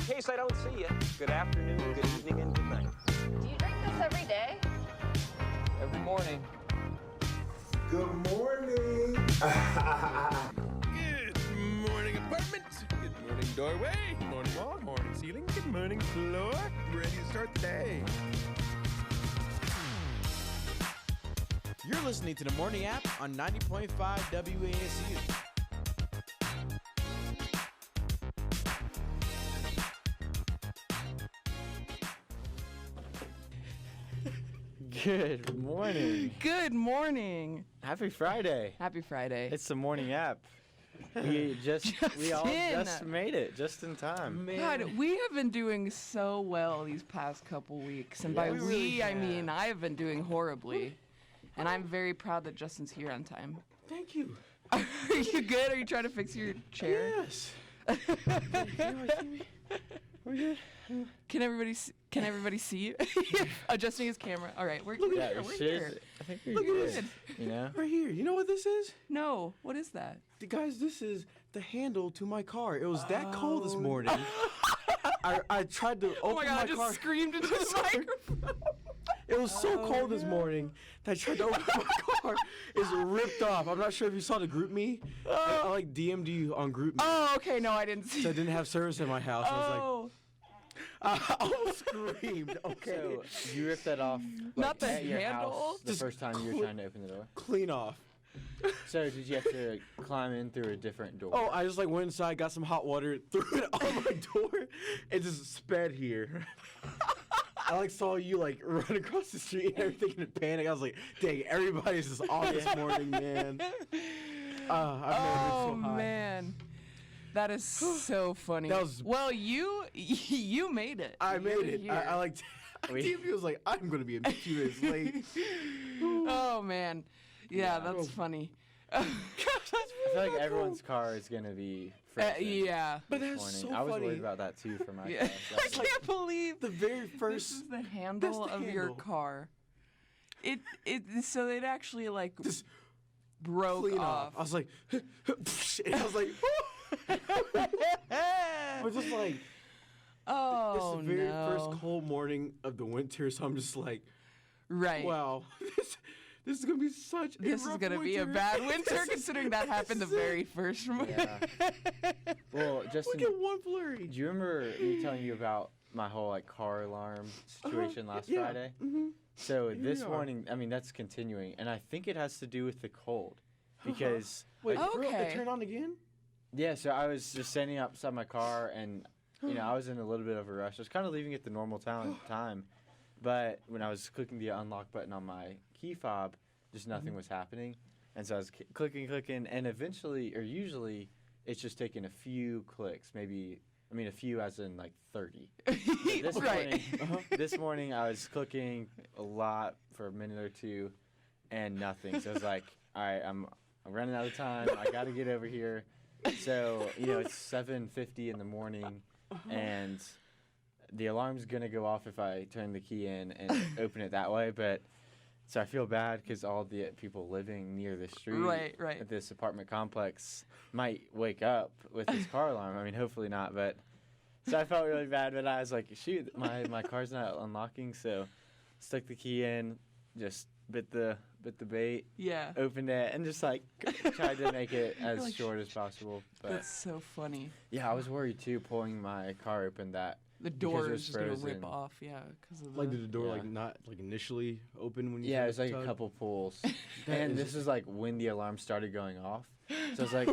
case I don't see you, good afternoon, good evening, and good night. Do you drink this every day? Every morning. Good morning. Good morning, apartment. Good morning, doorway. Good morning, wall. Morning, ceiling. Good morning, floor. Ready to start the day. You're listening to the Morning App on 90.5 WASU. Good morning. Good morning. Happy Friday. Happy Friday. It's the Morning App. We all just made it just in time. God, we have been doing so well these past couple weeks. And by we, I mean I have been doing horribly. And I'm very proud that Justin's here on time. Thank you. Are you good? Are you trying to fix your chair? Yes. We're good. Can everybody see you? Adjusting his camera. All right, we're here. I think we're Look good. at this. You know? Right here. You know what this is? No, what is that? Guys, this is the handle to my car. It was that cold this morning. I tried to open Oh my God, I car. just screamed into the microphone. It was so cold this morning that I tried to open my car. It's ripped off. I'm not sure if you saw the group me. I like DM'd you on group me. Oh, okay. No, I didn't see. So I didn't have service in my house. I was Oh, like, I almost screamed. Okay. So you ripped that off Not the at your handle? house the Just first time you were trying to open the door? Clean off. So did you have to climb in through a different door? Oh, I just went inside, got some hot water, threw it on my door, and just sped here. I saw you run across the street and everything in a panic. I was like, dang, everybody's just off this morning, man. I've never been so high. Man. That is so funny. Well, you made it. I made it. Here. I TV was like, I'm gonna be a few minutes late. Oh man, yeah, that's funny. I feel like everyone's car is gonna be fresh. Yeah, but that's morning. so I was funny. worried about that too for my yeah. car. I can't believe The very first. this is the handle of your car. So it actually just broke clean off. I was like, and I was like, but just Oh this is the very no! first cold morning of the winter, so I'm just like, Right. wow, this is gonna be such. This is gonna be a bad winter, considering that happened the very first morning. Yeah. Well, Justin, Look at one flurry. do you remember me telling you about my whole car alarm situation last Friday? Mm-hmm. So this we are. morning, I mean that's continuing, and I think it has to do with the cold, because Wait, Oh, for real? okay. It turned on again? yeah. So I was just standing outside my car, and I was in a little bit of a rush. I was kind of leaving at the normal time, but when I was clicking the unlock button on my key fob, just nothing was happening, and so I was clicking, and eventually, or usually, it's just taking a few clicks, a few as in 30. This Right. morning, this morning I was clicking a lot for a minute or two, and nothing. So I was like, all right, I'm running out of time. I got to get over here. So it's 7:50 in the morning, and the alarm's gonna go off if I turn the key in and open it that way. But so I feel bad because all the people living near the street Right. at this apartment complex might wake up with this car alarm. I mean, hopefully not, but. So I felt really bad, but I was like, shoot, my car's not unlocking, so stuck the key in, just bit the bait, Yeah. opened it, and just tried to make it as short as possible. But That's so funny. yeah, I was worried too, pulling my car open that The because door it is was just gonna frozen. rip off. Yeah, because of the. Did the door Yeah. not initially open when you? Yeah, it tried was to a tug? couple pulls, and this is when the alarm started going off. So it's like,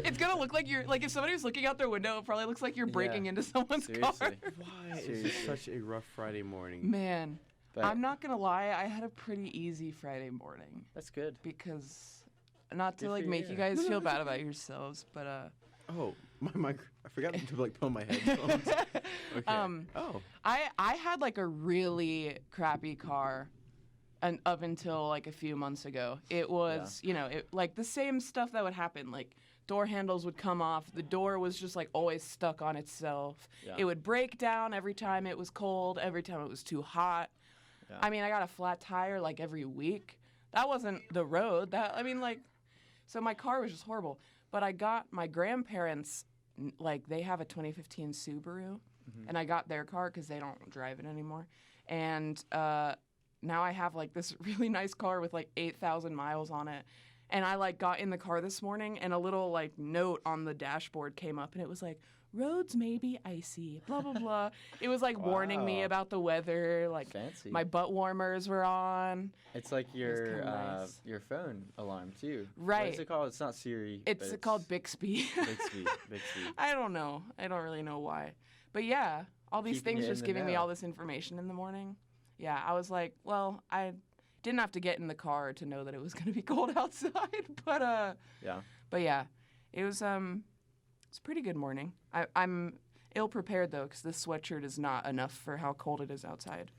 It's gonna look like you're if somebody was looking out their window, it probably looks like you're breaking into someone's car. seriously. Why is Seriously. it such a rough Friday morning? Man, But I'm not gonna lie, I had a pretty easy Friday morning that's good. because, not to Good for make you. you guys No, feel it's bad okay. about yourselves, but Oh, my I forgot to put on my headphones. Okay. I had a really crappy car, and up until a few months ago. It was the same stuff that would happen, door handles would come off, the door was just always stuck on itself. Yeah. It would break down every time it was cold, every time it was too hot. Yeah. I mean, I got a flat tire every week. That wasn't the road. So my car was just horrible. But I got my grandparents like they have a 2015 Subaru, and I got their car because they don't drive it anymore, and now I have like this really nice car with like 8,000 miles on it. And I like got in the car this morning and a little like note on the dashboard came up and it was like, roads may be icy, blah, blah, blah. It was like warning me Wow. about the weather. Like Fancy. my butt warmers were on. It's like kinda nice. your phone alarm too. Right. What's it called? It's not Siri. It's but called Bixby. Bixby. Bixby. I don't know. I don't really know why. But yeah, all these Keeping things you in just the giving me know. all this information in the morning. Yeah, I was like, well, I didn't have to get in the car to know that it was going to be cold outside, Yeah. but yeah, it was it's a pretty good morning. I'm ill prepared though because this sweatshirt is not enough for how cold it is outside.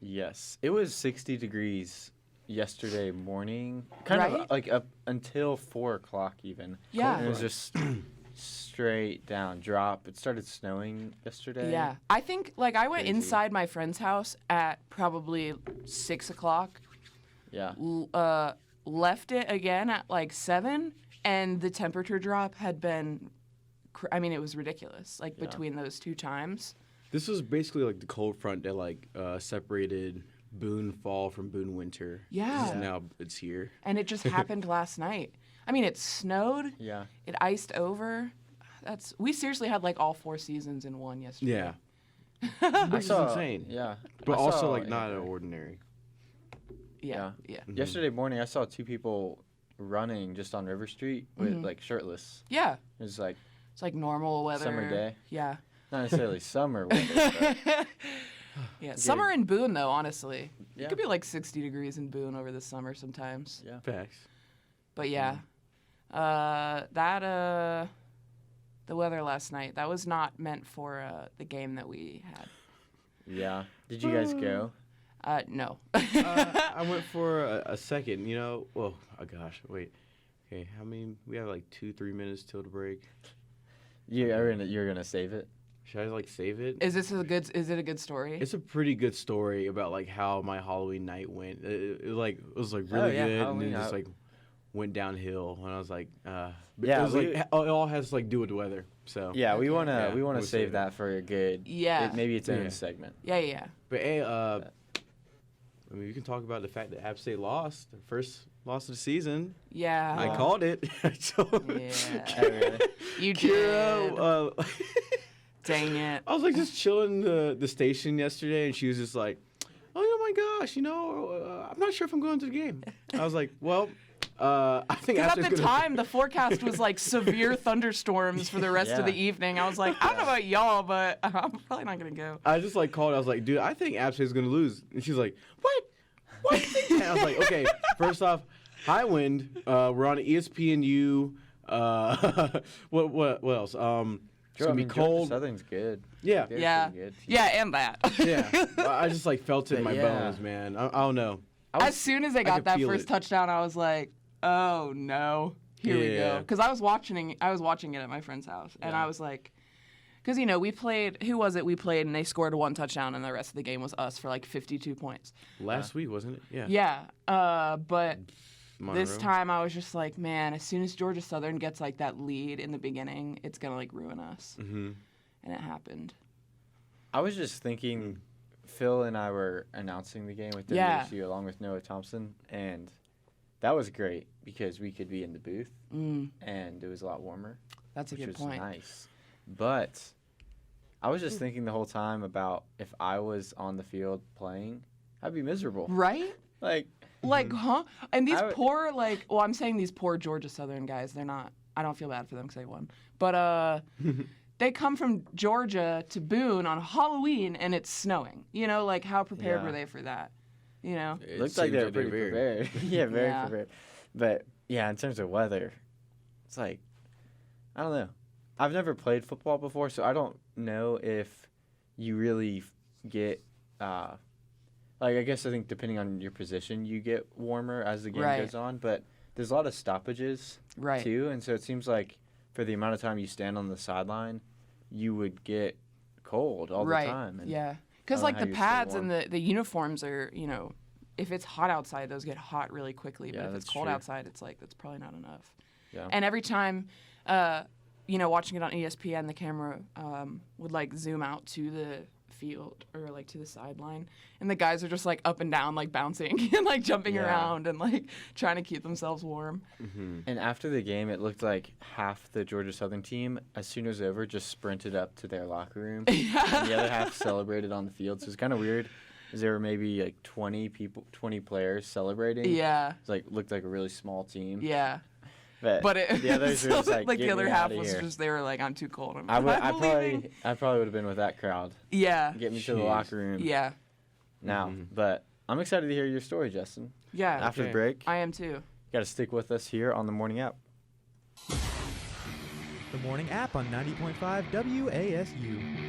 Yes. It was 60 degrees yesterday morning. Kind Right? of like up until 4 o'clock even. Yeah. And it was just straight down drop. It started snowing yesterday. Yeah, I think like I went Crazy. inside my friend's house at probably 6 o'clock. Yeah. Left it again at like 7, and the temperature drop had been, I mean, it was ridiculous. Like between those two times. This was basically like the cold front that like separated Boone fall from Boone winter. Yeah. Now it's here. And it just happened last night. I mean, it snowed. Yeah. It iced over. We seriously had like all 4 seasons in one yesterday. Yeah. I Which is saw, insane. Yeah. But I also saw like in not there. ordinary. Yeah. Yesterday morning, I saw 2 people running just on River Street with like shirtless. Yeah. It was like It's like normal weather. Summer day. Yeah. not necessarily summer weather, but Yeah. Summer in Boone though, honestly. Yeah. It could be like 60 degrees in Boone over the summer sometimes. yeah. Facts. But yeah. The weather last night, that was not meant for the game that we had. Yeah. Did you guys go? No. I went for a second, you know. Well, oh gosh, wait. Okay, how many? We have like 2-3 minutes till the break. You're gonna save it? Should I like save it? Is it a good story? It's a pretty good story about like how my Halloween night went. It was like really yeah, good, and Halloween then just night. like went downhill. And I was like, but Yeah, it was we- like it all has to like do with the weather. So Yeah, we wanna Yeah, we wanna we'll save save that for a good. Yeah. Maybe its own Yeah. segment. Yeah. But hey, I mean, you can talk about the fact that App State lost their first loss of the season. Yeah. I called it. So, Yeah. Really? You did. Kiera, Dang it. I was like just chilling the station yesterday, and she was just like, "Oh my gosh, I'm not sure if I'm going to the game." I was like, "Well, I think Because App at State's the gonna." time, the forecast was like severe thunderstorms for the rest of the Yeah. evening. I was like, I don't know about y'all, but I'm probably not going to go. I just like called. I was like, "Dude, I think App State's gonna lose," and she's like, "What? What?" And I was like, "Okay, first off, high wind. We're on ESPNU. What else? It's gonna be Georgia cold. Southern's good. Yeah, They're Yeah. pretty good. Yeah, and that. yeah. I just like felt it in But my yeah. bones, man. I don't know. As soon as they got could that feel first it. touchdown, I was like, oh no, here we go. Yeah. Because I was watching it at my friend's house, and I was like, because we played. Who was it? We played, and they scored 1 touchdown, and the rest of the game was us for like 52 points. Last week, wasn't it? Yeah. Yeah. But this Monroe. time I was just like, man, as soon as Georgia Southern gets like that lead in the beginning, it's gonna like ruin us. Mm-hmm. And it happened. I was just thinking, Phil and I were announcing the game with Yeah. WSU along with Noah Thompson, and that was great because we could be in the booth, and it was a lot warmer, That's a which good was point. nice. But I was just thinking the whole time about if I was on the field playing, I'd be miserable. Right? Like, Like, huh? And these I would- poor, like, well, I'm saying these poor Georgia Southern guys, they're not, I don't feel bad for them because they won. But they come from Georgia to Boone on Halloween and it's snowing. Like, how prepared Yeah. were they for that? It looked like seems they were pretty very- prepared. Yeah, very Yeah. prepared. But yeah, in terms of weather, it's like, I don't know. I've never played football before, so I don't know if you really get, I guess I think depending on your position, you get warmer as the game Right. goes on. But there's a lot of stoppages Right. too, and so it seems like for the amount of time you stand on the sideline, you would get cold all Right. the time. And Yeah. I Because, don't like, know how the you stay pads and warm. the uniforms are, if it's hot outside, those get hot really quickly. Yeah, But if it's that's cold true. outside, it's like, that's probably not enough. Yeah. And every time watching it on ESPN, the camera would like zoom out to the field or like to the sideline, and the guys are just like up and down, like bouncing and like jumping around and like trying to keep themselves warm. And after the game, it looked like half the Georgia Southern team, as soon as it was over, just sprinted up to their locker room. And the other half celebrated on the field. So it's kind of weird. There were maybe like 20 players celebrating. Yeah. It like looked like a really small team. Yeah. But the others were just like the other half was here. just they were like, I'm too cold. I probably would have been with that crowd. Yeah. Get me to the locker room. Yeah. Now, but I'm excited to hear your story, Justin. Yeah. After the break, I am too. got to stick with us here on the morning app. The Morning App on 90.5 WASU.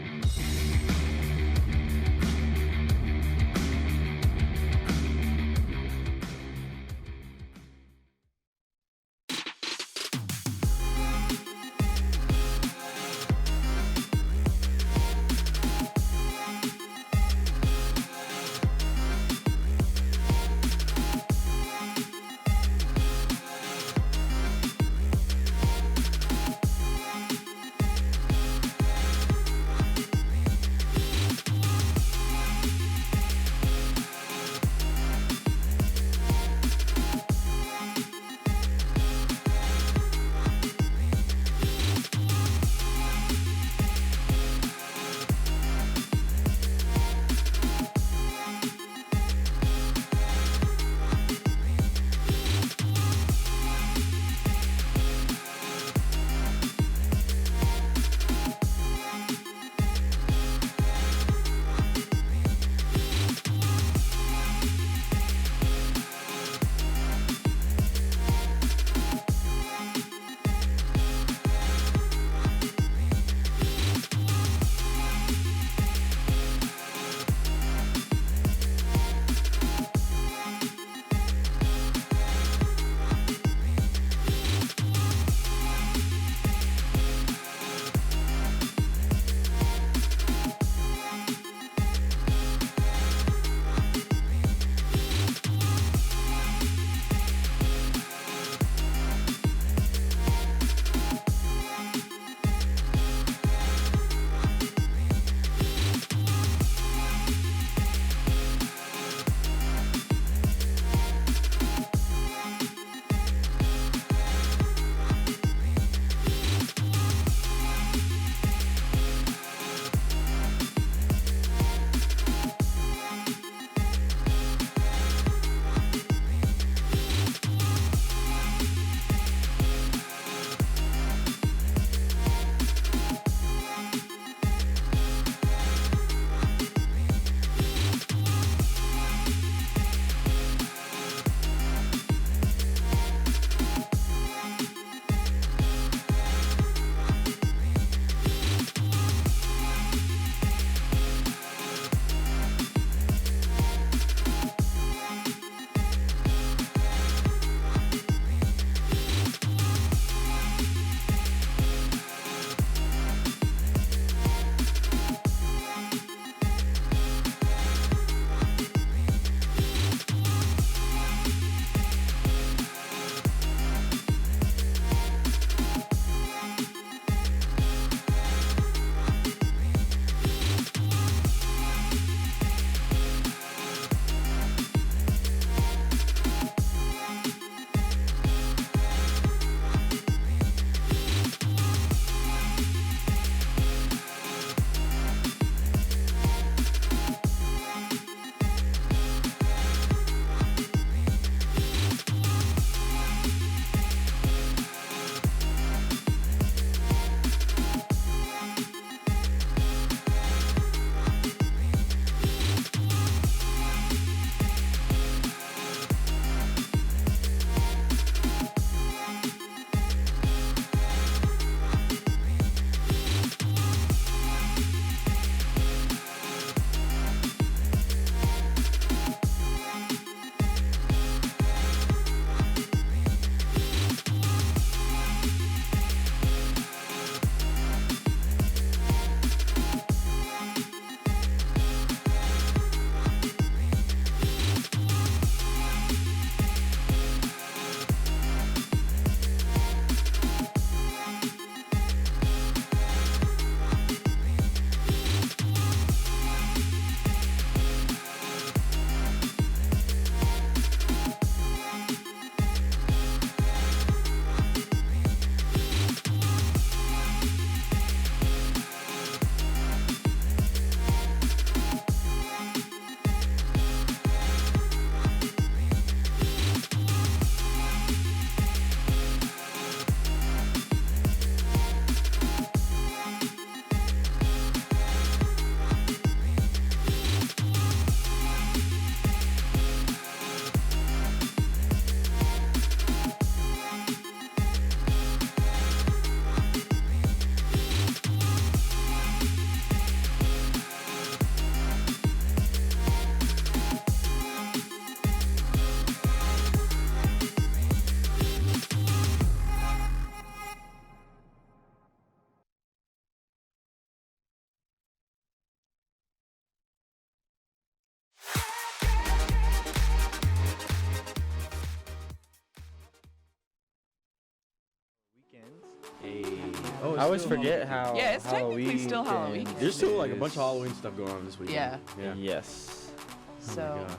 I always still forget how Yeah, it's technically Halloween still Halloween. can- There's still like a bunch of Halloween stuff going on this weekend. Yeah. Yes. So Oh my gosh.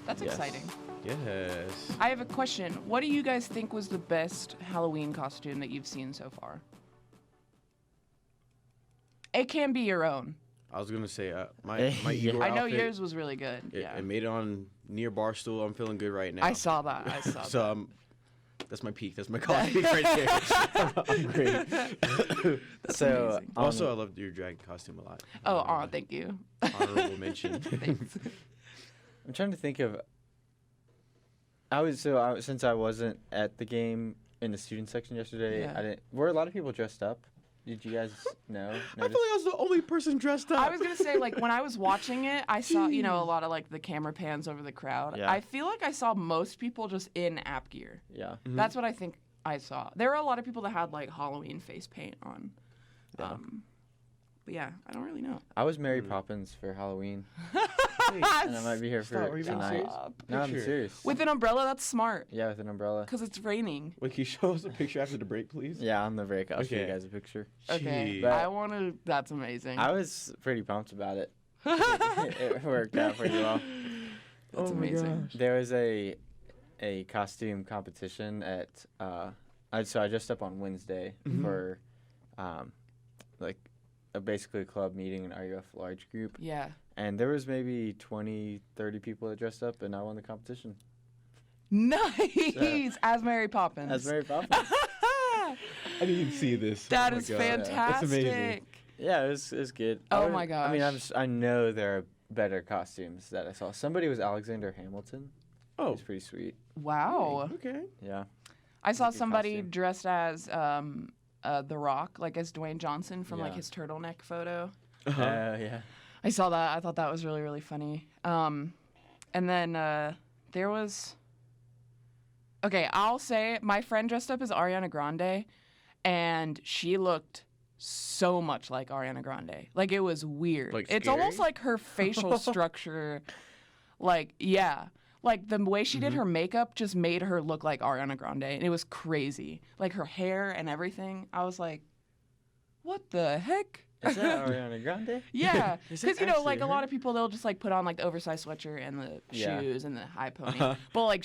that's Yes. exciting. Yes. I have a question. What do you guys think was the best Halloween costume that you've seen so far? It can be your own. I was gonna say my Yeah. Igor I know outfit, yours was really good. Yeah. It made it on near Barstool. I'm feeling good right now. I saw that. I saw So that. that's my peak. That's my college peak right there. I'm great. So amazing. Also, I loved your drag costume a lot. Oh, thank you. Honorable mention. Thanks. I'm trying to think of. Since I wasn't at the game in the student section yesterday. Yeah. I didn't. Were a lot of people dressed up? Did you guys know? I feel like Notice? I was the only person dressed up. I was gonna say, like, when I was watching it, I saw, a lot of like the camera pans over the crowd. Yeah. I feel like I saw most people just in app gear. Yeah. That's what I think I saw. There were a lot of people that had like Halloween face paint on. Yeah. But yeah, I don't really know. I was Mary Poppins for Halloween, Wait, and I might be here Stop, for are you being tonight. serious? No, I'm Picture. serious. With an umbrella, that's smart. Yeah, with an umbrella. Because it's raining. Wait, can you show us a picture after the break, please? Yeah, on the break, I'll show you Okay. guys a picture. Okay. Jeez. But- I want to. That's amazing. I was pretty pumped about it. It worked out pretty well. That's amazing. There was a costume competition at so I dressed up on Wednesday for like basically a club meeting, an RUF large group, Yeah. and there was maybe 20, 30 people that dressed up, and I won the competition Nice. As Mary Poppins. as Mary Poppins. I didn't see this. That Oh my is God. fantastic. That's amazing. Yeah, it was good. Oh my I mean, gosh. I know there are better costumes that I saw. Somebody was Alexander Hamilton. It Oh, was pretty sweet. Wow. okay. Yeah. I saw good somebody costume. dressed as The Rock, like as Dwayne Johnson from like Yeah. his turtleneck photo. Yeah. I saw that. I thought that was really, really funny. And then there was. Okay, I'll say my friend dressed up as Ariana Grande, and she looked so much like Ariana Grande. Like, it was weird. Like, it's scary? almost like her facial structure. Like, yeah. Like, the way she did her makeup just made her look like Ariana Grande, and it was crazy. Like, her hair and everything. I was like, what the heck? Is that Ariana Grande? Yeah, Is it because like actually a lot her? of people, they'll just like put on like the oversized sweatshirt and the Yeah. shoes and the high pony. But like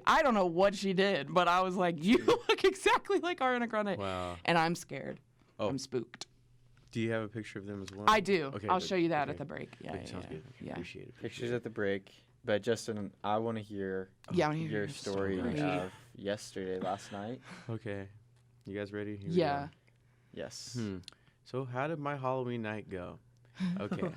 I don't know what she did, but I was like, you look exactly like Ariana Grande, Wow. and I'm scared. Oh. I'm spooked. Do you have a picture of them as well? I do. Okay, I'll good. show you that Okay. at the break. Yeah, Good, yeah, sounds yeah. good. Okay, Yeah. Appreciate it. Pictures at the break. But Justin, I want to hear Yeah, I wanna hear your your story story. of yesterday, last night. Okay. You guys ready? Here we Yeah. go. Yes. So how did my Halloween night go? Okay.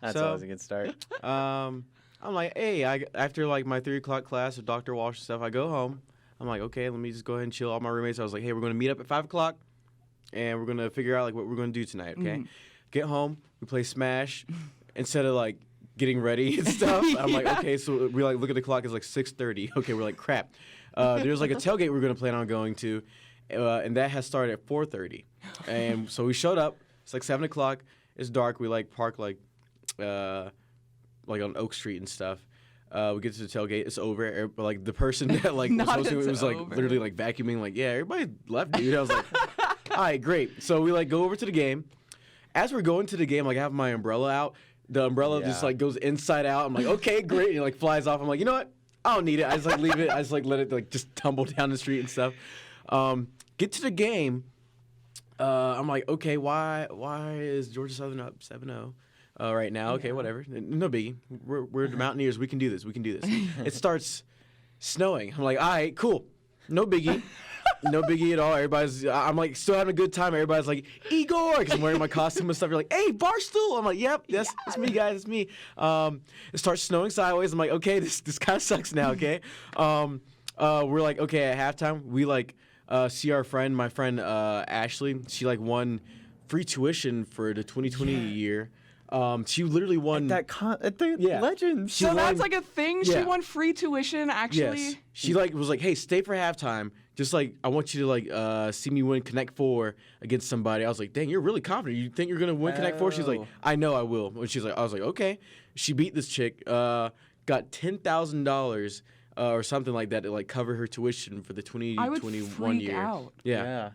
That's So- always a good start. I'm like, hey, after like my 3 o'clock class with Dr. Walsh and stuff, I go home. I'm like, okay, let me just go ahead and chill. All my roommates, I was like, hey, we're gonna meet up at 5 o'clock, and we're gonna figure out like what we're gonna do tonight. Okay. Get home, we play Smash, instead of like getting ready and stuff. I'm like, okay, so we like look at the clock. It's like 6:30. Okay, we're like, crap. There's like a tailgate we're gonna plan on going to, and that has started at 4:30. And so we showed up. It's like 7 o'clock. It's dark. We like park like on Oak Street and stuff. We get to the tailgate. It's over. Like the person that like was Not hosting it it's was like over. literally like vacuuming. Like, yeah, everybody left, dude. I was like, all right, great. So we like go over to the game. As we're going to the game, like I have my umbrella out. The umbrella just Yeah. like goes inside out. I'm like, okay, great. And it like flies off. I'm like, you know what? I don't need it. I just like leave it. I just like let it like just tumble down the street and stuff. Get to the game. I'm like, okay, why is Georgia Southern up 7-0 right now? Okay, whatever. No biggie. We're the Mountaineers. We can do this. We can do this. It starts snowing. I'm like, all right, cool. No biggie. No biggie at all. I'm like still having a good time. Everybody's like, Igor, because I'm wearing my costume and stuff. You're like, hey, Barstool. I'm like, yep, it's me, guys. It's me. It starts snowing sideways. I'm like, okay, this kind of sucks now, okay? We're like, okay, at halftime, we like see my friend Ashley. She like won free tuition for the 2020 year. She literally won. At the Yeah. Legends. She So won- that's like a thing. She Yeah. won free tuition, actually. Yes. She like was like, hey, stay for halftime. Just like I want you to like see me win Connect 4 against somebody. I was like, dang, you're really confident. You think you're gonna win Connect 4? She's like, Oh. I know I will. And I was like, okay. She beat this chick. Got $10,000 or something like that to like cover her tuition for the I would 2021 freak year. out. Yeah.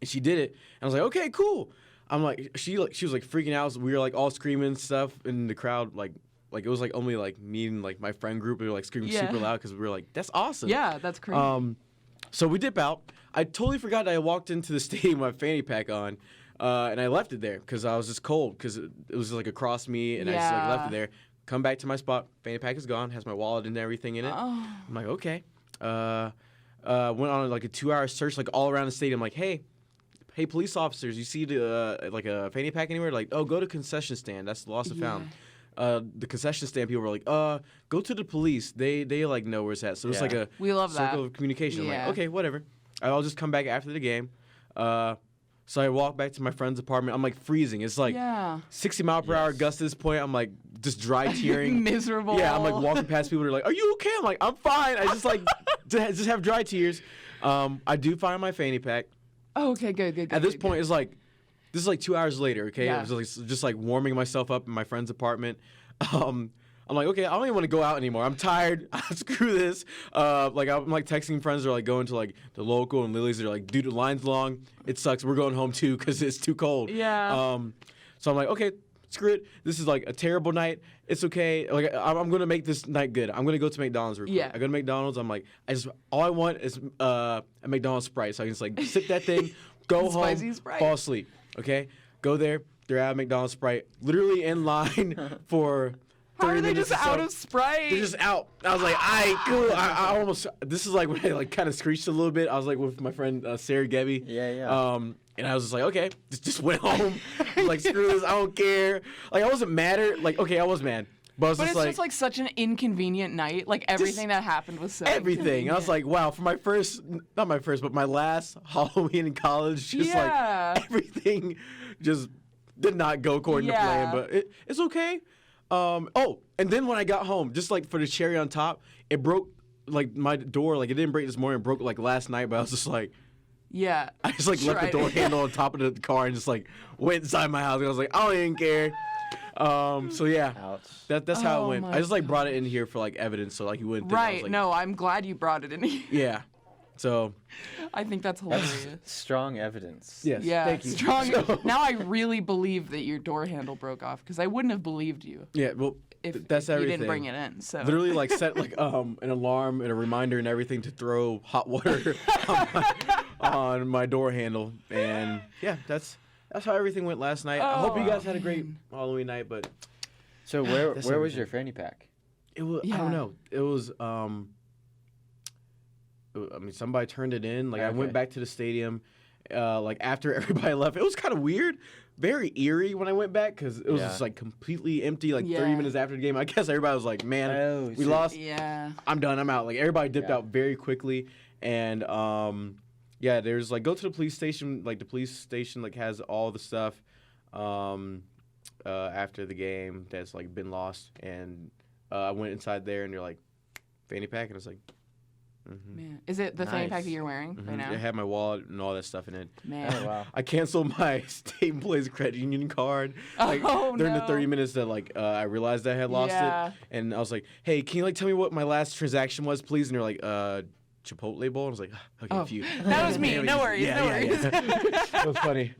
And she did it. And I was like, okay, cool. I'm like, she was like freaking out. So we were like all screaming and stuff in the crowd. Like it was like only like me and like my friend group. We were like screaming super loud because we were like, that's awesome. Yeah, that's crazy. So we dip out. I totally forgot that I walked into the stadium with my fanny pack on. And I left it there because I was just cold because it was like across me. And I just like left it there. Come back to my spot. Fanny pack is gone. Has my wallet and everything in it. Oh. I'm like, okay. Went on like a 2-hour search like all around the stadium. Like, hey, police officers, you see the like a fanny pack anywhere? Like, oh, go to concession stand. That's the lost and found. The concession stand people were like, go to the police. They like know where it's at. So it's like a we love circle that. of communication. I'm Yeah. like, okay, whatever. I'll just come back after the game. So I walk back to my friend's apartment. I'm like freezing. It's like 60 mile per hour gust at this point. I'm like just dry tearing. Miserable. Yeah, I'm like walking past people. They're like, are you okay? I'm like, I'm fine. I just like just have dry tears. I do find my fanny pack. Oh, okay, good. At this point, it's like, this is like 2 hours later, okay? Yeah. I was like, just like warming myself up in my friend's apartment. I'm like, okay, I don't even want to go out anymore. I'm tired. Screw this. Like I'm like texting friends who are like going to like the local and Lily's. They're like, dude, the line's long. It sucks. We're going home too because it's too cold. Yeah. So I'm like, okay, screw it. This is like a terrible night. It's okay. Like I'm gonna make this night good. I'm gonna go to McDonald's real quick. Yeah. I go to McDonald's. I'm like, all I want is a McDonald's Sprite. So I can just like sip that thing, go home, Spicy Sprite. fall asleep. Okay, go there. They're at McDonald's Sprite, literally in line for 30 How are they minutes. just or so. out of Sprite? They're just out. I was like, all right, cool. I almost. This is like when I like kind of screeched a little bit. I was like with my friend Sarah Gebby. Yeah. And I was just like, okay, just went home. Like, screw this. I don't care. Like, I wasn't mad at. Like, okay, I was mad. But I was But just it's just like such an inconvenient night. Like everything that happened was so everything. I was like, wow, for my first, not my first, but my last Halloween in college, just like everything just did not go according to plan. But it's okay. Oh, and then when I got home, just like for the cherry on top, it broke like my door. Like it didn't break this morning. It broke like last night. But I was just like, I just like left the door handle on top of the car and just like went inside my house. And I was like, I don't even care. So yeah, that's how it went. I just like brought it in here for like evidence, so like you wouldn't think I was, like, no, I'm glad you brought it in here. Yeah. So I think that's hilarious. Strong evidence. Yes. Yeah, Thank you. strong. Now I really believe that your door handle broke off because I wouldn't have believed you Yeah. Well, if that's you everything. didn't bring it in. So Literally like set like an alarm and a reminder and everything to throw hot water on my door handle, and yeah, that's how everything went last night. I hope you guys had a great Halloween night, but So where was everything. your fanny pack? it was I don't know. It was I mean, somebody turned it in. Like I went Okay. back to the stadium, like after everybody left. It was kind of weird, very eerie when I went back because it was just like completely empty. Like 30 minutes after the game, I guess everybody was like, "Man, we lost. Yeah. I'm done. I'm out." Like everybody dipped out very quickly, and yeah, there's like go to the police station. Like the police station like has all the stuff after the game that's like been lost, and I went inside there and they're like, "Fanny pack," and I was like. Mm-hmm. Man, is it the fanny pack Nice. that you're wearing right now? It had my wallet and all that stuff in it. Man. Oh wow. I canceled my State Employees Credit Union card like, during the 30 minutes that like I realized I had lost it, and I was like, "Hey, can you like tell me what my last transaction was, please?" And they're like, Chipotle bowl." And I was like, "Okay, phew." That was me. No worries. Yeah, no yeah, worries. yeah. It was funny,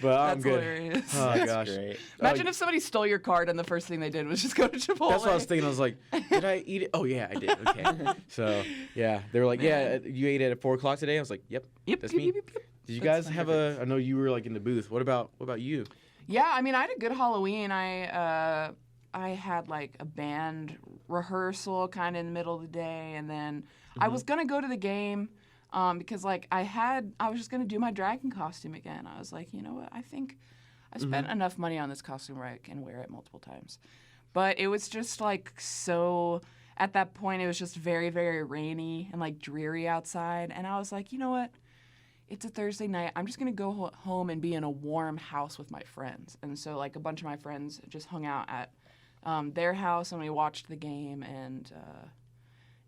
but I'm That's good. hilarious. Oh That's gosh. great. Imagine if somebody stole your card and the first thing they did was just go to Chipotle. That's what I was thinking. I was like, "Did I eat it?" Oh yeah, I did. Okay. So yeah, they were like, "Yeah, you ate it at 4:00 today." I was like, "Yep, that's me." Did you That's guys my have favorite. I know you were like in the booth. What about you? Yeah, I mean, I had a good Halloween. I had like a band rehearsal kind of in the middle of the day, and then I was gonna go to the game because like I was just gonna do my dragon costume again. I was like, you know what? I think I spent enough money on this costume where I can wear it multiple times. But it was just like so. At that point, it was just very, very rainy and like dreary outside, and I was like, you know what? It's a Thursday night. I'm just going to go home and be in a warm house with my friends. And so, like, a bunch of my friends just hung out at their house, and we watched the game and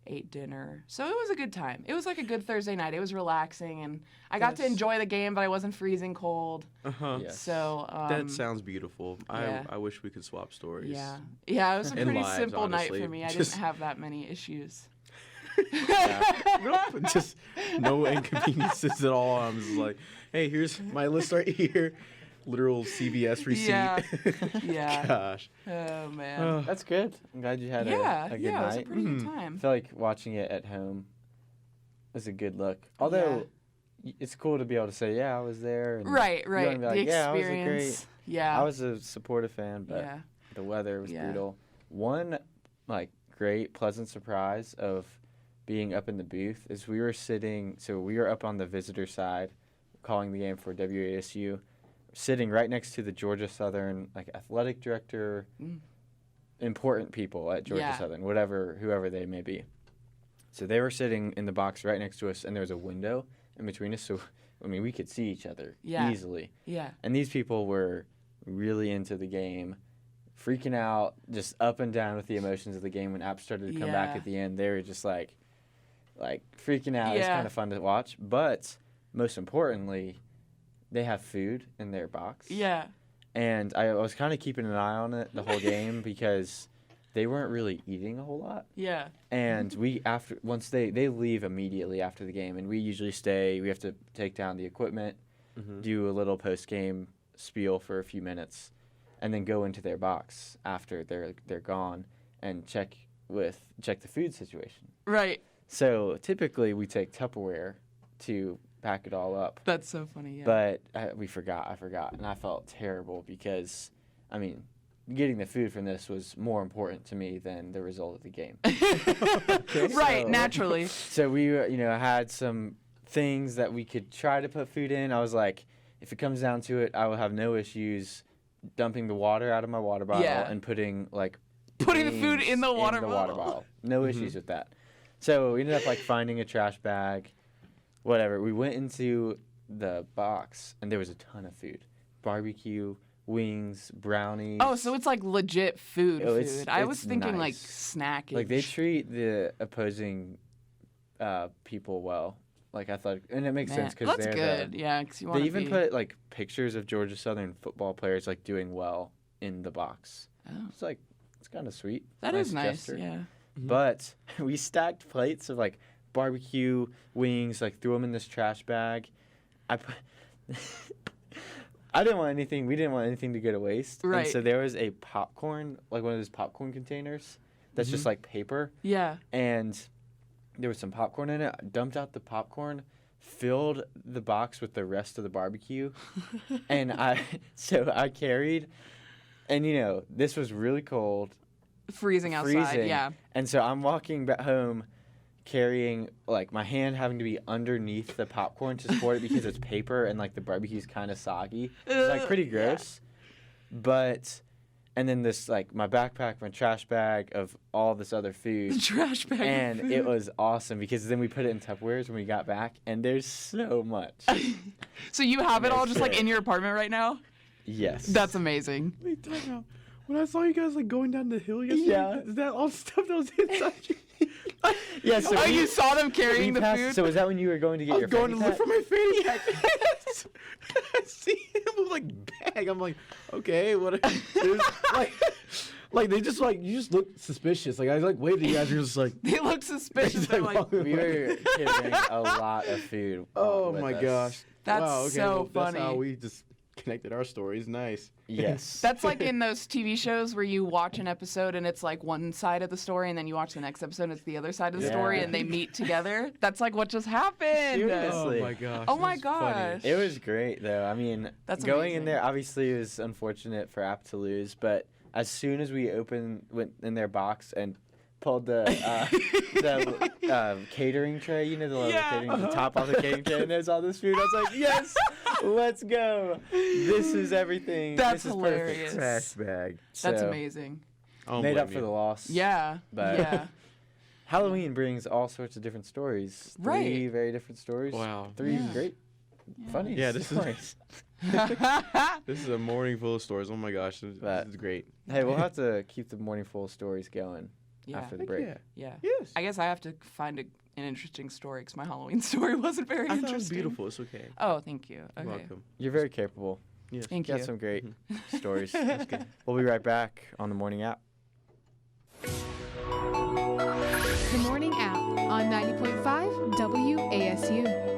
ate dinner. So it was a good time. It was, like, a good Thursday night. It was relaxing, and I got to enjoy the game, but I wasn't freezing cold. Yes. So That sounds beautiful. yeah. I wish we could swap stories. Yeah, it was a And pretty lives, simple honestly. night for me. I Just- didn't have that many issues. Just no inconveniences at all. I'm just like, hey, here's my list right here. Literal CVS receipt. Yeah. Yeah. Gosh. Oh man. That's good. I'm glad you had a good it was a night. pretty good time. I feel like watching it at home was a good look. Although it's cool to be able to say, yeah, I was there. And Right. you wanna be like, The yeah, I was a experience. great. Yeah. I was a supportive fan, but Yeah. the weather was Yeah. brutal. One great pleasant surprise of being up in the booth is we were up on the visitor side calling the game for WASU, sitting right next to the Georgia Southern athletic director, important people at Georgia Southern, whoever they may be. So they were sitting in the box right next to us, and there was a window in between us, so we could see each other easily. Yeah. And these people were really into the game, freaking out, just up and down with the emotions of the game. When App started to come back at the end, they were just like freaking out. It's kind of fun to watch. But most importantly, they have food in their box. Yeah. And I was kind of keeping an eye on it the whole game because they weren't really eating a whole lot. Yeah. And once they leave immediately after the game, and we usually stay. We have to take down the equipment, do a little post-game spiel for a few minutes, and then go into their box after they're gone and check the food situation. Right. So typically we take Tupperware to pack it all up. That's so funny. Yeah. But I forgot, and I felt terrible because, getting the food from this was more important to me than the result of the game. Right, naturally. So we, had some things that we could try to put food in. I was like, if it comes down to it, I will have no issues dumping the water out of my water bottle and putting the food in the water bottle. No issues with that. So we ended up finding a trash bag, whatever. We went into the box and there was a ton of food. Barbecue, wings, brownies. Oh, so it's legit food. I was thinking nice. Snacking. They treat the opposing people well. Athletic, and it makes sense because they're good. Yeah, because you want They even put pictures of Georgia Southern football players doing well in the box. Oh. It's kind of sweet. That is nice. gesture. Yeah. But we stacked plates of barbecue wings, threw them in this trash bag. I didn't want anything. We didn't want anything to go to waste. Right. And so there was a popcorn, one of those popcorn containers that's just paper. Yeah. And there was some popcorn in it. I dumped out the popcorn, filled the box with the rest of the barbecue, and I carried, and this was really cold. Freezing outside, yeah. And so I'm walking back home carrying, my hand having to be underneath the popcorn to support it because it's paper and, the barbecue's kind of soggy. It's, pretty gross. Yeah. But, and then this, my backpack, my trash bag of all this other food. The trash bag And of food. it was awesome because then we put it in Tupperwares when we got back, and there's so much. So you have it all just, in your apartment right now? Yes. That's amazing. Wait, time out. When I saw you guys going down the hill yesterday, is that all stuff that was inside you? Yeah, so you saw them carrying the food? So was that when you were going to get your going to fanny look for my fanny pack. I see him with bag. I'm like, okay, what? It was they just you just look suspicious. I waved at you guys. You're just they look suspicious. They're we were carrying a lot of food. Oh with my us. gosh, That's wow, okay, so well, funny. That's how we just connected our stories. Nice. Yes. That's in those TV shows where you watch an episode and it's one side of the story, and then you watch the next episode and it's the other side of the story, and they meet together. That's what just happened. Seriously. Oh my gosh. Oh my this is funny. gosh. It was great, though. That's going amazing. in there, obviously, it was unfortunate for App to lose, but as soon as we went in their box and pulled the catering tray, the little catering, the top off the catering tray, and there's all this food, I was like, yes, let's go. This is everything. That's this is hilarious. Perfect. Trash bag. That's So, amazing. Made up for the loss. Yeah. But Yeah. Halloween brings all sorts of different stories. Right. 3 very different stories. Wow. 3 Yeah. great, funny Yeah, this is- stories. This is a morning full of stories. Oh my gosh, this is great. Hey, we'll have to keep the morning full of stories going Yeah. after the break. Yeah. Yeah. Yes. I guess I have to find an interesting story because my Halloween story wasn't very I interesting. thought it was beautiful. It's okay. Oh, thank you. Okay. You're welcome. You're very capable. Yes. Thank You you. got some great stories. That's good. We'll be right back on the morning app. The Morning App on on 90.5 WASU.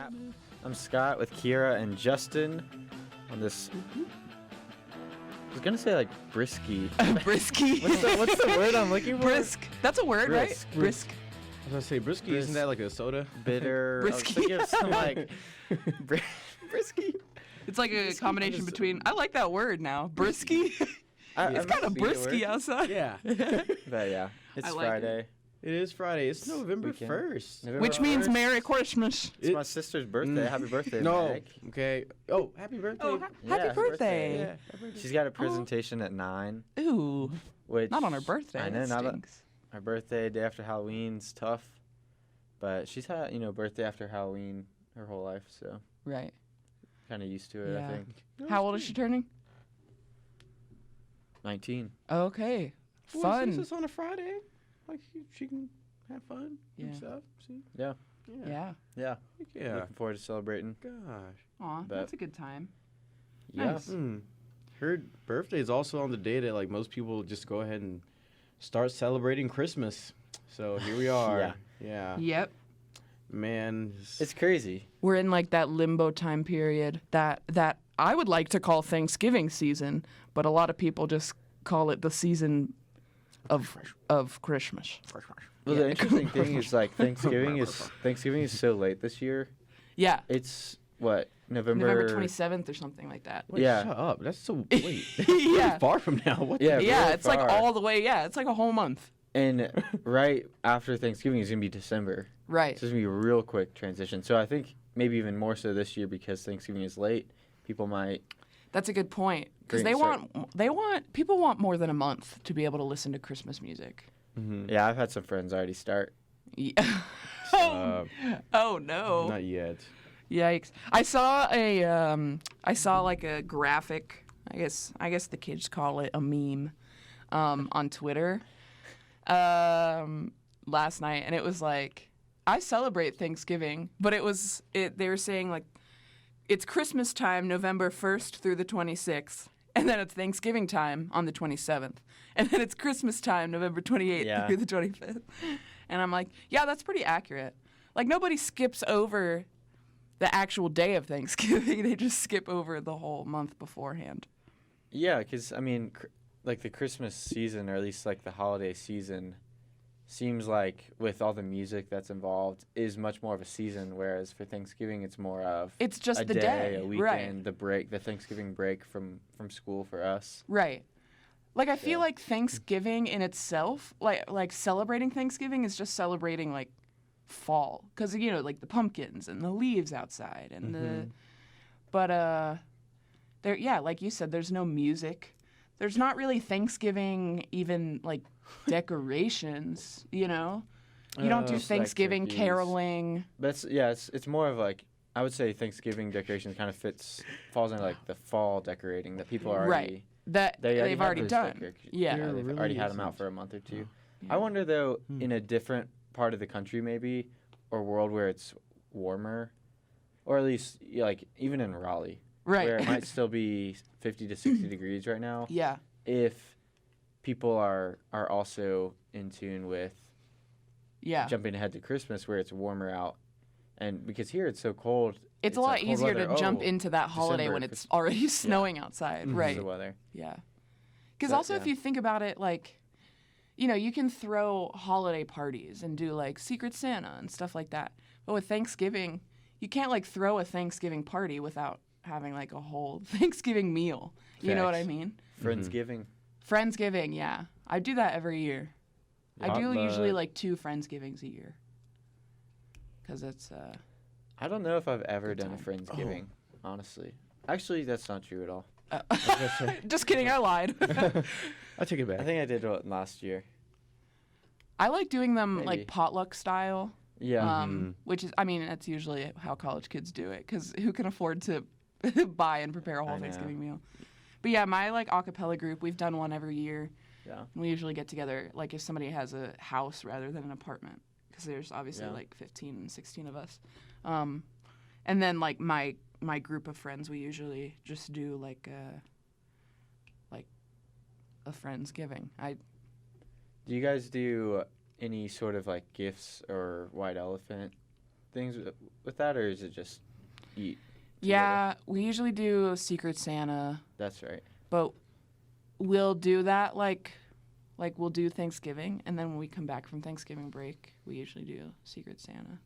App. I'm Scott with Kiera and Justin on this. I was gonna say like brisky. Brisky. What's the word I'm looking for? Brisk. That's a word, Brisk. right? Brisk. I was gonna say brisky. Isn't that like a soda? Bitter. Brisky. I was thinking of some like brisky. It's like a combination between. I like that word now. Brisky. It's kind of brisky outside. Yeah. But yeah, it's I like Friday. It is Friday. It's November Weekend. 1st. November Which means 1st. Merry Christmas. It's my sister's birthday. Happy birthday, No. Meg. Okay. Oh, happy birthday. Oh, Yeah, happy it's birthday. Yeah, happy birthday. She's got a presentation at 9. Ooh. Which Not on her birthday. I know, that not stinks. her birthday, day after Halloween's tough. But she's had, birthday after Halloween her whole life, so Right. kind of used to it, Yeah. I think. How old is she turning? 19. Okay. Well, Fun. since it's on a Friday, like she can have fun Yeah. and stuff. See? Yeah. Yeah. Yeah. Yeah. Looking forward to celebrating. Gosh. Aw, But- that's a good time. Yeah. Nice. Her birthday is also on the day that like most people just go ahead and start celebrating Christmas. So here we are. Yeah. Yeah. Yep. Man. It's crazy. We're in like that limbo time period that I would like to call Thanksgiving season, but a lot of people just call it the season of Christmas. Well, the interesting thing is like Thanksgiving is so late this year. Yeah. It's what, November 27th or something like that. Wait, Yeah. Shut up. That's so wait. Yeah. Far from now. What Yeah, Yeah, really it's like far. all the way. Yeah, it's like a whole month. And right after Thanksgiving is gonna be December. Right. So it's gonna be a real quick transition. So I think maybe even more so this year because Thanksgiving is late. People might. That's a good point because Great, people want more than a month to be able to listen to Christmas music. Yeah, I've had some friends already start. Yeah. Uh, Oh no. Not yet. Yikes! I saw like a graphic. I guess the kids call it a meme, on Twitter, last night, and it was like, I celebrate Thanksgiving, but they were saying like, it's Christmas time November 1st through the 26th, and then it's Thanksgiving time on the 27th, and then it's Christmas time November 28th Yeah. through the 25th, and I'm like, yeah, that's pretty accurate. Like nobody skips over the actual day of Thanksgiving. They just skip over the whole month beforehand. Yeah, because I mean, like the Christmas season, or at least like the holiday season, seems like with all the music that's involved is much more of a season. Whereas for Thanksgiving, it's more of It's just a the day, a right. weekend, the break, the Thanksgiving break from school for us. Right. Like I feel Yeah. like Thanksgiving in itself, like celebrating Thanksgiving is just celebrating like fall, because like the pumpkins and the leaves outside and like you said, there's no music. There's not really Thanksgiving even like decorations. You don't do Just like Thanksgiving turkeys. caroling. But it's more of like, I would say Thanksgiving decorations kind of falls into like the fall decorating that people are already. Right. That they've have already those done. Yeah. There they've really already had them out isn't. for a month or two. Yeah. I wonder though, in a different part of the country maybe, or world where it's warmer, or at least like even in Raleigh, Right. where it might still be 50 to 60 degrees right now, Yeah. if people are also in tune with Yeah. jumping ahead to Christmas where it's warmer out, and because here it's so cold. It's a lot like cold easier weather. to jump Oh, into that holiday December, when it's already snowing outside. this Right. is the weather. Yeah. Because But, also, if yeah. you think about it, like, you can throw holiday parties and do like Secret Santa and stuff like that. But with Thanksgiving, you can't like throw a Thanksgiving party without having like a whole Thanksgiving meal. You know what I Facts. mean? Friendsgiving. Friendsgiving, yeah. I do that every year. I do Potluck. usually like 2 Friendsgivings a year. Because it's, I don't know if I've ever Good done a time. Friendsgiving, honestly. Actually, that's not true at all. just kidding, I lied. I take it back. I think I did one last year. I like doing them Maybe. like potluck style. Yeah. Which is, I mean, that's usually how college kids do it, because who can afford to buy and prepare a I whole know. Thanksgiving meal? But yeah, my like a cappella group, we've done one every year. Yeah. We usually get together, like if somebody has a house rather than an apartment, because there's obviously Yeah. like 15 and 16 of us. And then like my group of friends, we usually just do like a Friendsgiving. Do you guys do any sort of like gifts or white elephant things with that, or is it just eat? Yeah, we usually do Secret Santa, That's right. but we'll do that like we'll do Thanksgiving, and then when we come back from Thanksgiving break, we usually do Secret Santa.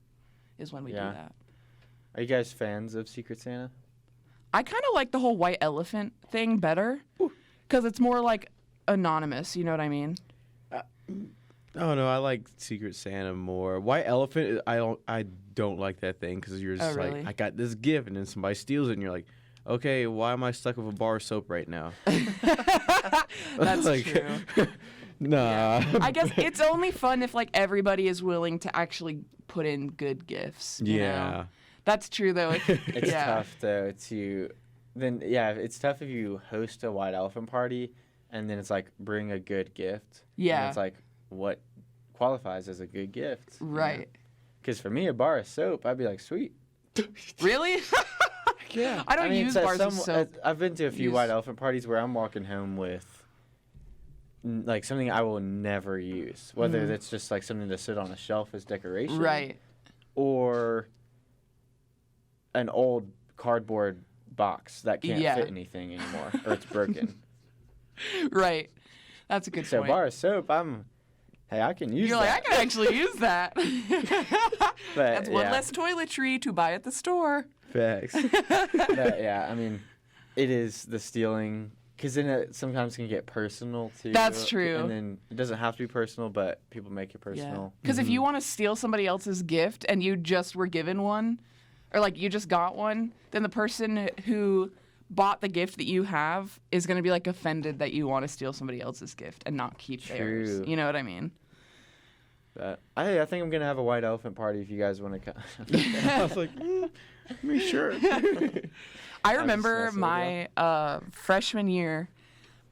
Is when we do that. Are you guys fans of Secret Santa? I kind of like the whole white elephant thing better, because it's more like anonymous. You know what I mean? Oh no, I like Secret Santa more. White Elephant, I don't like that thing because you're just really? like, I got this gift, and then somebody steals it, and you're like, okay, why am I stuck with a bar of soap right now? That's like, true. Nah. I guess it's only fun if like everybody is willing to actually put in good gifts. You know? That's true though. It's tough though it's tough if you host a white elephant party and then it's like bring a good gift. Yeah. And it's like what qualifies as a good gift. Right. Because for me, a bar of soap, I'd be like, sweet. Really? Yeah. I don't use bars of soap. I've been to a few white elephant parties where I'm walking home with like something I will never use, whether that's just like something to sit on a shelf as decoration, Right. or an old cardboard box that can't fit anything anymore, or it's broken. Right. That's a good So point. bar of soap, I can use You're that. like, I can actually use that. That's one yeah. less toiletry to buy at the store. Facts. But yeah, I mean, it is the stealing, because then it sometimes can get personal too. That's true. And then it doesn't have to be personal, but people make it personal. Because if you want to steal somebody else's gift and you just were given one, or like you just got one, then the person who bought the gift that you have is going to be like offended that you want to steal somebody else's gift and not keep theirs. You know what I mean? But I think I'm gonna have a white elephant party if you guys want to come. I was like, me sure. I remember my freshman year,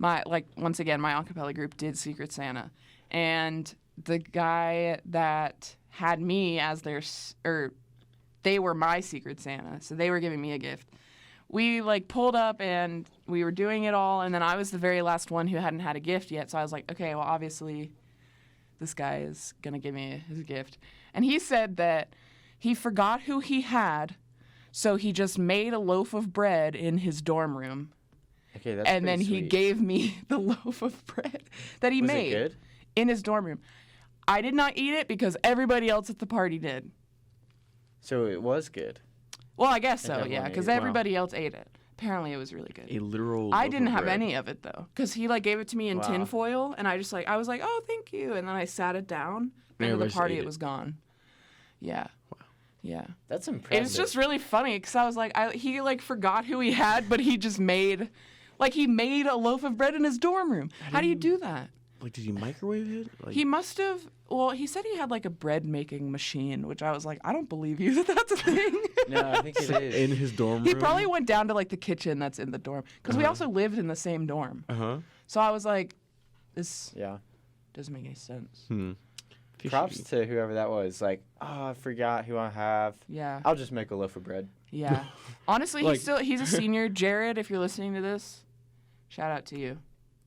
once again my acapella group did Secret Santa, and the guy that had me as they were my Secret Santa, so they were giving me a gift. We like pulled up and we were doing it all, and then I was the very last one who hadn't had a gift yet, so I was like, okay, well obviously this guy is gonna give me his gift. And he said that he forgot who he had, so he just made a loaf of bread in his dorm room. Okay, that's and then pretty he sweet. gave me the loaf of bread that he Was made it good? in his dorm room. I did not eat it because everybody else at the party did. So it was good. Well, I guess so, everyone yeah, ate because it. Wow. everybody else ate it. Apparently, it was really good. A literal. I loaf didn't of have bread. any of it though, because he like gave it to me in Wow. tinfoil, and I was like, oh, thank you, and then I sat it down. And End of the everybody just party, ate it it. was gone. Yeah. Wow. Yeah. That's impressive. It's just really funny because I was like, he like forgot who he had, but he just made a loaf of bread in his dorm room. How do you do that? Like, did you microwave it? Like, He must have. Well, he said he had like a bread making machine, which I was like, I don't believe you that that's a thing. No, I think it is. in his dorm room. He probably went down to like the kitchen that's in the dorm because we also lived in the same dorm. So I was like, this Yeah. doesn't make any sense. Props to whoever that was. Like, oh, I forgot who I have. Yeah. I'll just make a loaf of bread. Yeah. Honestly, Like- he's a senior. Jared, if you're listening to this, shout out to you.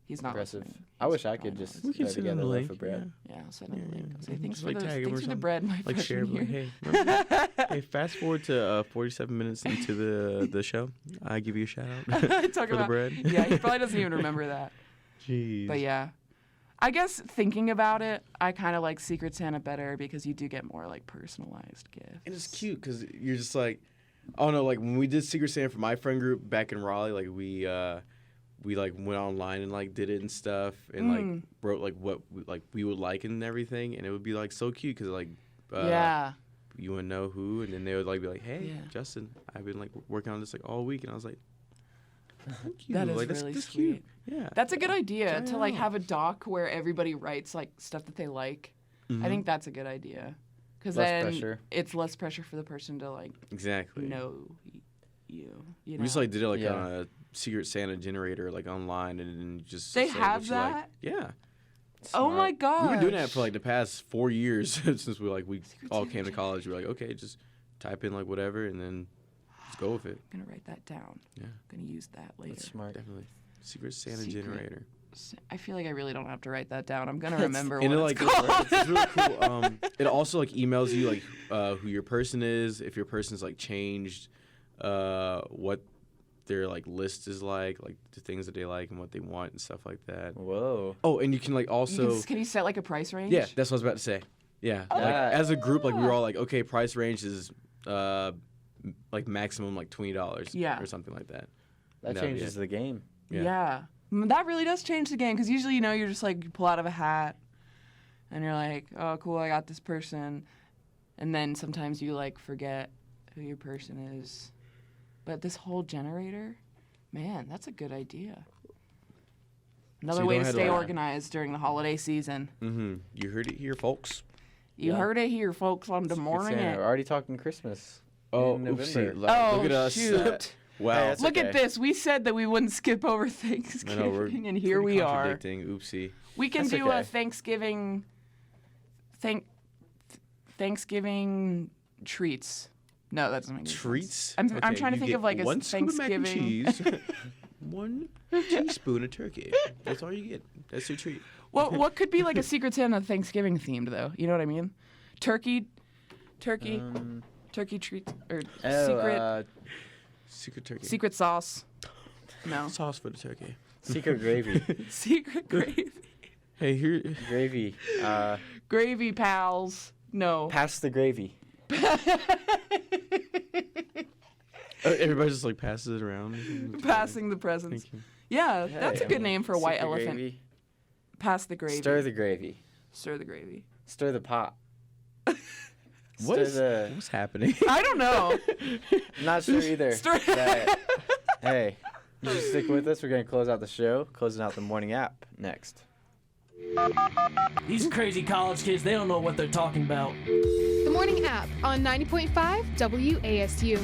He's not Impressive. listening. I He's wish I could probably just not We can put send him together the a loaf link. of bread. Yeah. listening. Yeah, I'll send him a link. I'll say Yeah, thanks just, for like, tag him or thanks for the something. bread, my Like share, freshman like, year. hey, remember? Hey, fast forward to 47 minutes into the show. I give you a shout out Talk for the about bread. Yeah, he probably doesn't even remember that. Jeez. But yeah. I guess thinking about it, I kind of like Secret Santa better because you do get more like personalized gifts. And it's cute because you're just like, oh no, like when we did Secret Santa for my friend group back in Raleigh, like we like went online and like did it and stuff and like wrote like what we would like and everything, and it would be like so cute because like Yeah. you would know who, and then they would like be like, hey, Yeah. Justin, I've been like working on this like all week, and I was like, thank you. That is like, really that's sweet. cute. Yeah. That's a good idea to like Yeah. have a doc where everybody writes like stuff that they like. I think that's a good idea. Because Less then pressure. it's less pressure for the person to like Exactly. know you. You know? We just like did it like Yeah. on a Secret Santa generator like online, and then just They say have what you like. that? Yeah. Oh my god. We've been doing that for like the past 4 years since we all came to college. We were like, okay, just type in like whatever and then just go with it. I'm gonna write that down. Yeah. I'm gonna use that later. That's smart. Definitely. Secret Santa Secret. generator. I feel like I really don't have to write that down. I'm gonna remember And what it, it's called. it's really cool. It also like emails you like who your person is, if your person's like changed, what their like list is like the things that they like and what they want and stuff like that. Whoa. Oh, and you can like also Can you set like a price range? yeah, that's what I was about to say. Yeah, like as a group, like we were all like, okay, price range is like maximum like $20. Yeah. Or something like that. That No, changes yeah. the game. Yeah. That really does change the game because usually, you're just like, you pull out of a hat and you're like, oh, cool, I got this person. And then sometimes you like forget who your person is. But this whole generator, man, that's a good idea. Another you way don't to have to, stay like- organized during the holiday season. Mm-hmm. You heard it here, folks. You heard it here, folks, on the morning. We're already talking Christmas. Oh, in oopsie. November. Oh, Look at us. shoot. Wow. Hey, that's Look at okay. this. We said that we wouldn't skip over I Thanksgiving, know, we're and here pretty we are. contradicting. Oopsie. We can That's do a okay. Thanksgiving treats. No, that doesn't make any sense. Treats? I'm Okay, trying to you think get of like a one scoop of mac and Thanksgiving. cheese, 1 teaspoon of turkey. That's all you get. That's your treat. What could be like a Secret Santa Thanksgiving themed though? You know what I mean? Turkey treats or Secret turkey. secret sauce. No. Sauce for the turkey. Secret gravy. Secret gravy. Hey, here. Gravy. Gravy pals. No. Pass the gravy. Everybody just like passes it around. Passing the presents. Thank you. Yeah, that's a good name for a white Secret elephant. gravy. Pass the gravy. Stir the gravy. Stir the gravy. Stir the pot. What's the- happening? I don't know. I'm not sure either. Stir- That- hey, you just stick with us. We're going to close out the show, closing out the morning app next. These crazy college kids, they don't know what they're talking about. The Morning App on 90.5 WASU.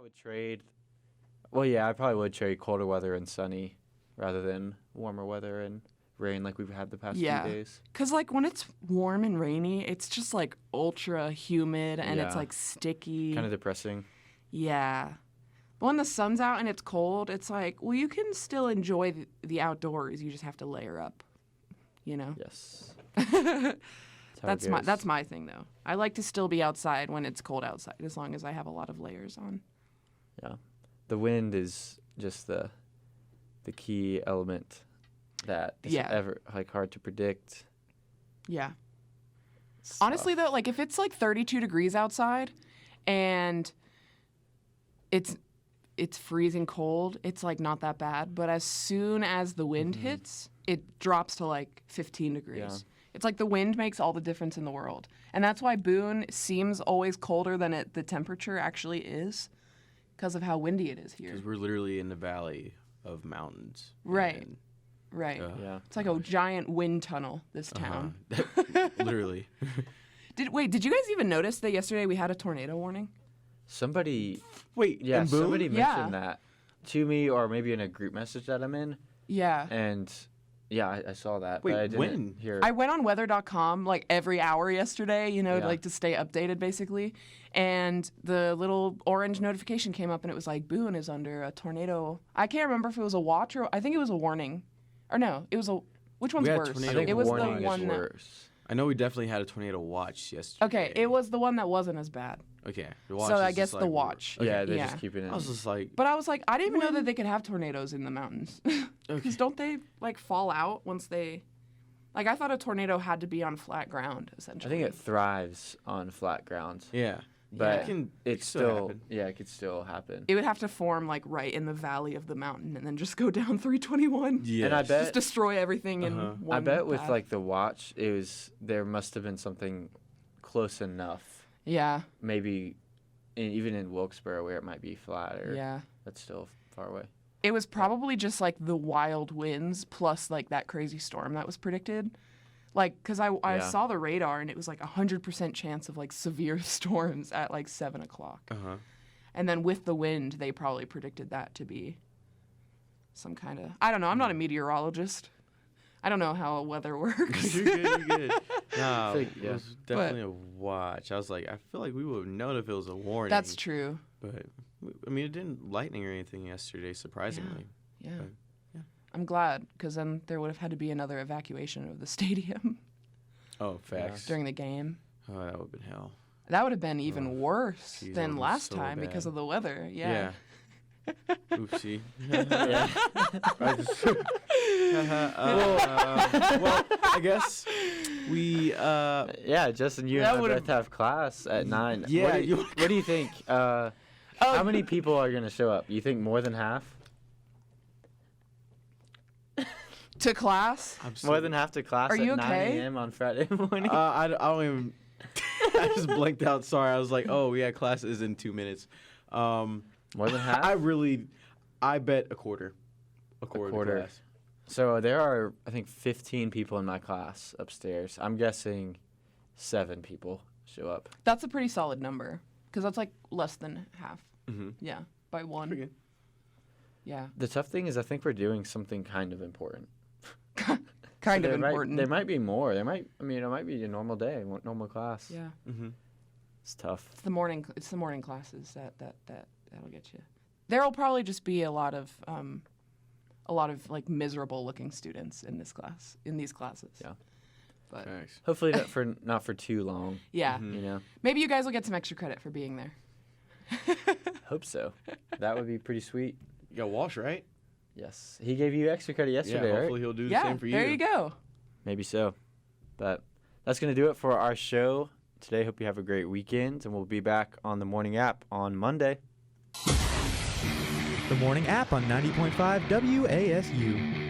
would trade. Well, yeah, I probably would trade colder weather and sunny rather than warmer weather and rain like we've had the past few days. Because, like, when it's warm and rainy, it's just, like, ultra humid and it's, like, sticky. Kind of depressing. Yeah. But when the sun's out and it's cold, it's like, well, you can still enjoy the outdoors. You just have to layer up, you know? Yes. That's my thing, though. I like to still be outside when it's cold outside, as long as I have a lot of layers on. Yeah. The wind is just the key element that is ever like hard to predict. Yeah. It's Honestly, tough. though, like if it's like 32 degrees outside and it's freezing cold, it's like not that bad. But as soon as the wind hits, it drops to like 15 degrees. Yeah. It's like the wind makes all the difference in the world. And that's why Boone seems always colder than the temperature actually is, because of how windy it is here. Because we're literally in the valley of mountains. Right. and- Right. Yeah. It's like a giant wind tunnel, this town. Literally. Did you guys even notice that yesterday we had a tornado warning? Somebody Wait, Yeah, in Boone? somebody Yeah. mentioned that to me, or maybe in a group message that I'm in. Yeah. And yeah, I saw that. Wait, but I didn't when? hear. I went on weather.com like every hour yesterday, Yeah. like to stay updated basically. And the little orange notification came up and it was like Boone is under a tornado. I can't remember if it was a watch or I think it was a warning. Or no, it was which one's We had worse? tornado I think It was the warning is one that worse. I know we definitely had a tornado watch yesterday. Okay, it was the one that wasn't as bad. Okay. The watch So is I just guess like the watch. Yeah, they're Yeah. just keeping it. I was just like, But I was like, I didn't even know that they could have tornadoes in the mountains. Because don't they like fall out once they? Like I thought a tornado had to be on flat ground I essentially. think it thrives on flat ground, yeah. but Yeah. it's still still happen. yeah, it could still happen. It would have to form like right in the valley of the mountain and then just go down 321. Yeah. And I bet Just destroy everything in Uh-huh. one I bet with path. like the watch, there must have been something close enough. Yeah, Maybe even in Wilkesboro where it might be flat or yeah. that's still far away. It was probably just like the wild winds plus like that crazy storm that was predicted. Like, because I Yeah. saw the radar and it was like 100% chance of like severe storms at like 7 o'clock. Uh-huh. And then with the wind, they probably predicted that to be some kind of. I don't know. I'm not a meteorologist. I don't know how weather works. You're good, you're good. No, Think, it yeah. was definitely a watch. I was like, I feel like we would have known if it was a warning. That's true. But, I mean, it didn't lightning or anything yesterday, surprisingly. Yeah. But, yeah. I'm glad, because then there would have had to be another evacuation of the stadium Oh, facts. during the game. Oh, that would have been hell. That would have been even worse Jeez, that than would've last been so time because bad. of the weather. Yeah. Oopsie. Yeah. Well, I guess we. Yeah, Justin, you That and I would've- both have class at 9. Yeah, What do you think? How many people are going to show up? You think more than half? To class? More than half to class Are at you 9 okay? a.m. on Friday morning? I don't even. I just blanked out. Sorry, I was like, oh yeah, class is in 2 minutes. More than half? I bet a quarter. A quarter. To class. So there are, I think, 15 people in my class upstairs. I'm guessing 7 people show up. That's a pretty solid number because that's like less than half. Mm-hmm. Yeah, by one. Pretty good. Yeah. The tough thing is I think we're doing something kind of important. Kind So of important. There might be more. It might be a normal day, normal class. Yeah. Mm-hmm. It's tough. It's the morning classes that'll get you. There'll probably just be a lot of like miserable looking students in these classes. Yeah. But Thanks. Hopefully not for too long. yeah. Mhm. You know. Maybe you guys will get some extra credit for being there. Hope so. That would be pretty sweet. You got Walsh, right? Yes. He gave you extra credit yesterday, yeah. right? Hopefully he'll do the Yeah, same for you. there you go. Maybe so. But that's going to do it for our show today. Hope you have a great weekend, and we'll be back on the morning app on Monday. The Morning App on 90.5 WASU.